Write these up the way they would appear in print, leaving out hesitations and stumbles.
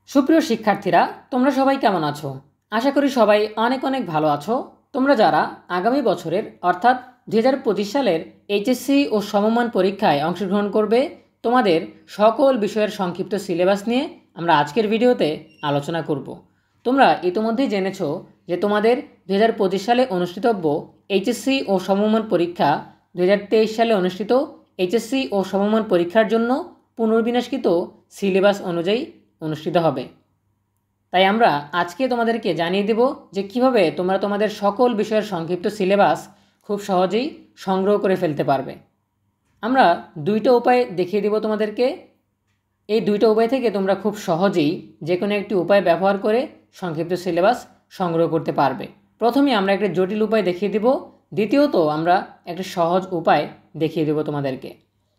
সুপ্রিয় শিক্ষার্থীরা, তোমরা সবাই কেমন আছো? আশা করি সবাই অনেক অনেক ভালো আছো। তোমরা যারা আগামী বছরের অর্থাৎ 2025 সালের এইচএসসি ও সমমান পরীক্ষায় অংশগ্রহণ করবে, তোমাদের সকল বিষয়ের সংক্ষিপ্ত সিলেবাস নিয়ে আমরা আজকের ভিডিওতে আলোচনা করব। তোমরা ইতিমধ্যেই জেনেছো যে তোমাদের 2025 সালে অনুষ্ঠিতব্য এইচএসসি ও সমমান পরীক্ষা 2023 সালে অনুষ্ঠিত এইচএসসি ও সমমান পরীক্ষার জন্য পুনর্বিন্যাসকৃত সিলেবাস অনুযায়ী অনুষ্ঠিত হবে। তাই আমরা আজকে তোমাদেরকে জানিয়ে দেব যে কিভাবে তোমরা তোমাদের সকল বিষয়ের সংক্ষিপ্ত সিলেবাস খুব সহজেই সংগ্রহ করে ফেলতে পারবে। আমরা দুইটা উপায় দেখিয়ে দেব তোমাদেরকে। এই দুইটা উপায় থেকে তোমরা খুব সহজেই যে কোনো একটি উপায় ব্যবহার করে সংক্ষিপ্ত সিলেবাস সংগ্রহ করতে পারবে। প্রথমে আমরা একটা জটিল উপায় দেখিয়ে দেব, দ্বিতীয়ত আমরা একটা সহজ উপায় দেখিয়ে দেব তোমাদেরকে।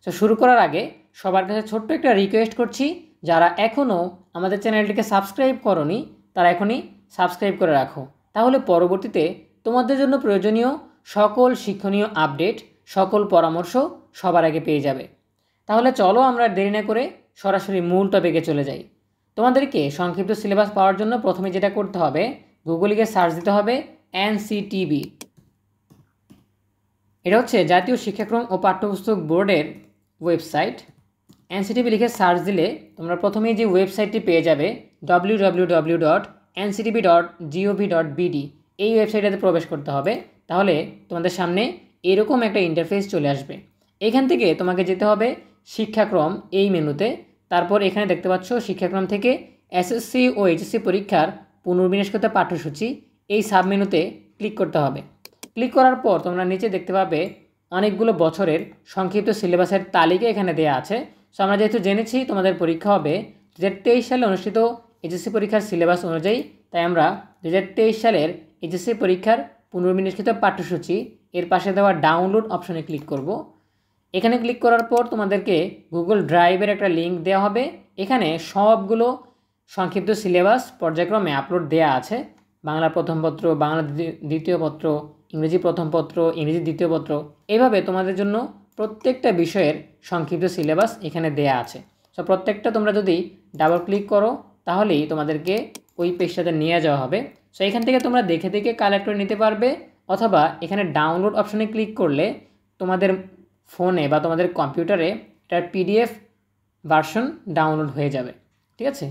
তো শুরু করার আগে সবার কাছে ছোট্ট একটা রিকোয়েস্ট করছি, যারা এখনও আমাদের চ্যানেলটিকে সাবস্ক্রাইব করোনি তারা এখনই সাবস্ক্রাইব করে রাখো, তাহলে পরবর্তীতে তোমাদের জন্য প্রয়োজনীয় সকল শিক্ষণীয় আপডেট, সকল পরামর্শ সবার আগে পেয়ে যাবে। তাহলে চলো আমরা দেরি না করে সরাসরি মূল টপিকে চলে যাই। তোমাদেরকে সংক্ষিপ্ত সিলেবাস পাওয়ার জন্য প্রথমে যেটা করতে হবে, গুগলে গিয়ে সার্চ দিতে হবে এনসিটিবি। এটা হচ্ছে জাতীয় শিক্ষাক্রম ও পাঠ্যপুস্তক বোর্ডের ওয়েবসাইট। এনসিটিবি লিখে সার্চ দিলে তোমরা প্রথমেই যে ওয়েবসাইটটি পেয়ে যাবে www.nctb.gov.bd, এই ওয়েবসাইটটাতে প্রবেশ করতে হবে। তাহলে তোমাদের সামনে এরকম একটা ইন্টারফেস চলে আসবে। এখান থেকে তোমাকে যেতে হবে শিক্ষাক্রম এই মেনুতে। তারপর এখানে দেখতে পাচ্ছ শিক্ষাক্রম থেকে এসএসসি ও এইচএসসি পরীক্ষার পুনর্বিন্যাসকৃত পাঠ্যসূচি, এই সাব মেনুতে ক্লিক করতে হবে। ক্লিক করার পর তোমরা নিচে দেখতে পাবে অনেকগুলো বছরের সংক্ষিপ্ত সিলেবাসের তালিকা এখানে দেওয়া আছে। সো আমরা যেহেতু জেনেছি তোমাদের পরীক্ষা হবে 2023 সালে অনুষ্ঠিত এইচএসসি পরীক্ষার সিলেবাস অনুযায়ী, তাই আমরা 2023 সালের এইচএসসি পরীক্ষার পুনর্বিন্যাসকৃত পাঠ্যসূচি এর পাশে দেওয়া ডাউনলোড অপশনে ক্লিক করব। এখানে ক্লিক করার পর তোমাদেরকে গুগল ড্রাইভের একটা লিঙ্ক দেওয়া হবে। এখানে সবগুলো সংক্ষিপ্ত সিলেবাস পর্যায়ক্রমে আপলোড দেওয়া আছে। বাংলা প্রথম পত্র, বাংলা দ্বিতীয় পত্র, ইংরেজি প্রথম পত্র, ইংরেজি দ্বিতীয় পত্র, এভাবে তোমাদের জন্য প্রত্যেকটা বিষয়ের সংক্ষিপ্ত সিলেবাস এখানে দেয়া আছে। সো প্রত্যেকটা তোমরা যদি ডাবল ক্লিক করো তাহলেই তোমাদেরকে ওই পেজটাতে নিয়ে যাওয়া হবে। সো এখান থেকে তোমরা দেখে দেখে কালেক্ট করে নিতে পারবে, অথবা এখানে ডাউনলোড অপশনে ক্লিক করলে তোমাদের ফোনে বা তোমাদের কম্পিউটারে এটার পিডিএফ ভার্সন ডাউনলোড হয়ে যাবে। ঠিক আছে?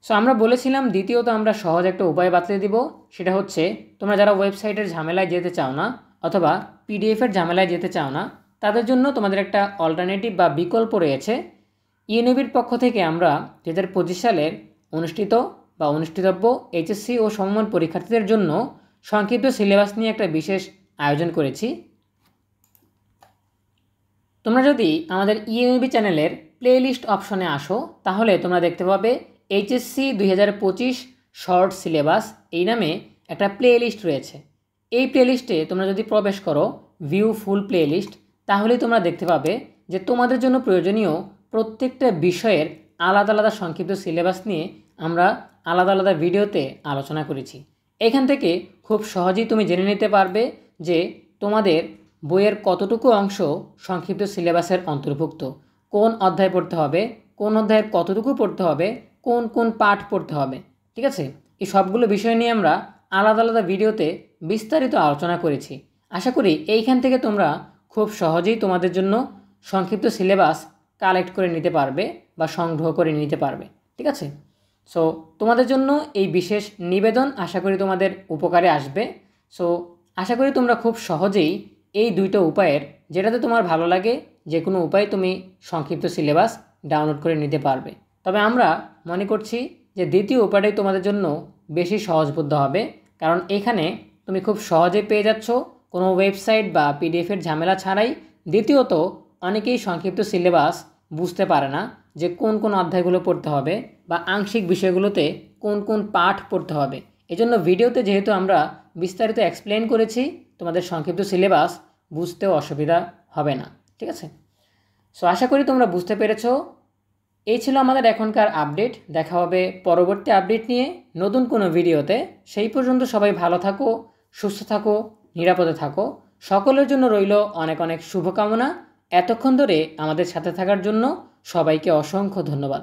সো আমরা বলেছিলাম দ্বিতীয়ত আমরা সহজ একটা উপায় বাতলে দিব, সেটা হচ্ছে তোমরা যারা ওয়েবসাইটের ঝামেলায় যেতে চাও না অথবা পিডিএফের ঝামেলায় যেতে চাও না, তাদের জন্য তোমাদের একটা অল্টারনেটিভ বা বিকল্প রয়েছে। ইউনিবির পক্ষ থেকে আমরা 2025 সালের অনুষ্ঠিত বা অনুষ্ঠিতব্য এইচএসসি ও সমমান পরীক্ষার্থীদের জন্য সংক্ষিপ্ত সিলেবাস নিয়ে একটা বিশেষ আয়োজন করেছি। তোমরা যদি আমাদের ইউনিবি চ্যানেলের প্লেলিস্ট অপশনে আসো তাহলে তোমরা দেখতে পাবে এইচএসসি 2025 শর্ট সিলেবাস এই নামে একটা প্লেলিস্ট রয়েছে। এই প্লেলিস্টে তোমরা যদি প্রবেশ করো ভিউ ফুল প্লেলিস্ট, তাহলেই তোমরা দেখতে পাবে যে তোমাদের জন্য প্রয়োজনীয় প্রত্যেকটা বিষয়ের আলাদা আলাদা সংক্ষিপ্ত সিলেবাস নিয়ে আমরা আলাদা আলাদা ভিডিওতে আলোচনা করেছি। এখান থেকে খুব সহজেই তুমি জেনে নিতে পারবে যে তোমাদের বইয়ের কতটুকু অংশ সংক্ষিপ্ত সিলেবাসের অন্তর্ভুক্ত, কোন অধ্যায় পড়তে হবে, কোন অধ্যায়ের কতটুকু পড়তে হবে, কোন কোন পাঠ পড়তে হবে। ঠিক আছে? এই সবগুলো বিষয় নিয়ে আমরা আলাদা আলাদা ভিডিওতে বিস্তারিত আলোচনা করেছি। আশা করি এইখান থেকে তোমরা খুব সহজেই তোমাদের জন্য সংক্ষিপ্ত সিলেবাস কালেক্ট করে নিতে পারবে বা সংগ্রহ করে নিতে পারবে। ঠিক আছে? সো তোমাদের জন্য এই বিশেষ নিবেদন আশা করি তোমাদের উপকারে আসবে। সো আশা করি তোমরা খুব সহজেই এই দুইটা উপায়ের যেটাতে তোমার ভালো লাগে যে কোনো উপায় তুমি সংক্ষিপ্ত সিলেবাস ডাউনলোড করে নিতে পারবে। তবে আমরা মনে করছি যে দ্বিতীয় উপায়টাই তোমাদের জন্য বেশি সহজবোধ্য হবে, কারণ এখানে তুমি খুব সহজে পেয়ে যাচ্ছ কোনো ওয়েবসাইট বা পিডিএফের ঝামেলা ছাড়াই। দ্বিতীয়ত অনেকেই সংক্ষিপ্ত সিলেবাস বুঝতে পারে না যে কোন কোন অধ্যায়গুলো পড়তে হবে বা আংশিক বিষয়গুলোতে কোন কোন পাঠ পড়তে হবে। এজন্য ভিডিওতে যেহেতু আমরা বিস্তারিত এক্সপ্লেন করেছি, তোমাদের সংক্ষিপ্ত সিলেবাস বুঝতেও অসুবিধা হবে না। ঠিক আছে? সো আশা করি তোমরা বুঝতে পেরেছো। এই ছিল আমাদের এখনকার আপডেট। দেখা হবে পরবর্তী আপডেট নিয়ে নতুন কোনো ভিডিওতে। সেই পর্যন্ত সবাই ভালো থাকো, সুস্থ থাকো, নিরাপদে থাকো। সকলের জন্য রইল অনেক অনেক শুভকামনা। এতক্ষণ ধরে আমাদের সাথে থাকার জন্য সবাইকে অসংখ্য ধন্যবাদ।